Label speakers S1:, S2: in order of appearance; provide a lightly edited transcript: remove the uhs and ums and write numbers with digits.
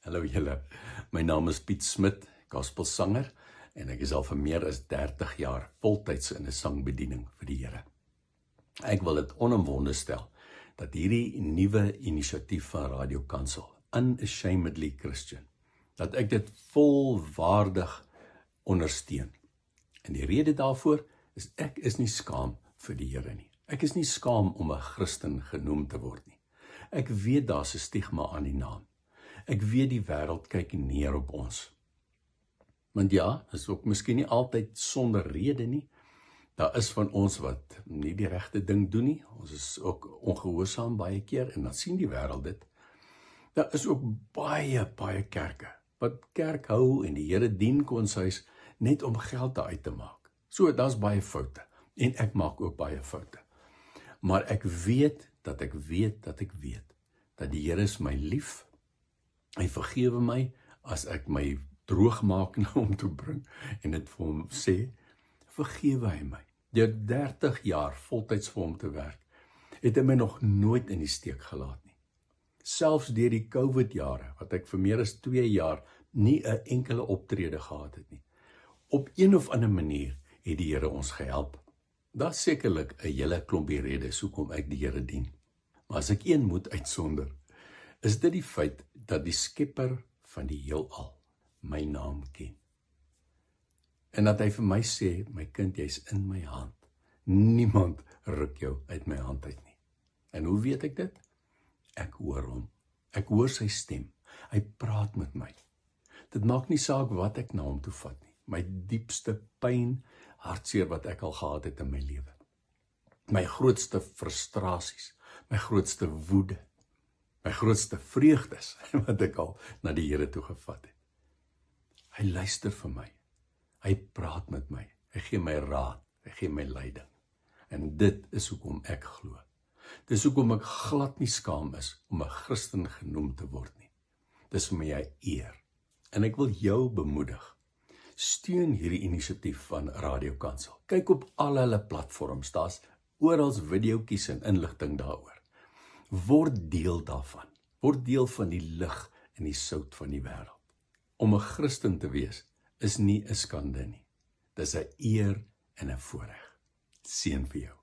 S1: Hallo julle, my naam is Piet Smit, gospelsanger, en ek is al vir meer as 30 jaar voltyds in 'n sangbediening vir die Here. Ek wil dit onomwonde stel, dat hierdie nuwe inisiatief van Radio Kansel, Unashamedly Christian, dat ek dit volwaardig ondersteun. En die rede daarvoor is, ek is nie skaam vir die Here nie. Ek is nie skaam om 'n Christen genoem te word nie. Ek weet daar's 'n stigma aan die naam. Ek weet die wêreld kyk neer op ons. Want ja, is ook miskien nie altyd sonder rede nie. Daar is van ons wat nie die regte ding doen nie. Ons is ook ongehoorsaam baie keer en dan sien die wêreld dit. Daar is ook baie kerke wat kerk hou en die Here dien konshuis net om geld daaruit te maak. So, daar's baie foute en ek maak ook baie foute. Maar ek weet dat die Here is my lief. Hy vergewe my as ek my droog maak na hom toe bring en dit vir hom sê, vergewe hy my. Deur 30 jaar voltyds vir hom te werk, het hy my nog nooit in die steek gelaat nie. Selfs deur die COVID-jare, wat ek vir meer as 2 jaar nie 'n enkele optrede gehad het nie. Op een of ander manier het die Here ons gehelp. Daar's sekerlik 'n hele klompie redes hoekom ek die Here dien. Maar as ek een moet uitsonder, is dit die feit dat die Skepper van die heelal my naam ken. En dat hy vir my sê, my kind, jy's in my hand. Niemand ruk jou uit my hand uit nie. En hoe weet ek dit? Ek hoor hom. Ek hoor sy stem. Hy praat met my. Dit maak nie saak wat ek na hom toe vat nie. My diepste pyn, hartseer wat ek al gehad het in my lewe. My grootste frustrasies, my grootste woede, my grootste vreugdes wat ek al na die Here toe gevat het. Hy luister vir my. Hy praat met my. Hy gee my raad. Hy gee my leiding. En dit is hoekom ek glo. Dis hoekom ek glad nie skaam is om 'n Christen genoem te word nie. Dis vir my 'n eer. En ek wil jou bemoedig. Steun hierdie inisiatief van Radio Kansel. Kyk op al hulle platforms. Daar's oral videoetjies en inligting daaroor. Word deel daarvan. Word deel van die lig en die sout van die wêreld. Om 'n Christen te wees is nie 'n skande nie. Dis 'n eer en 'n voorreg. Seën vir jou.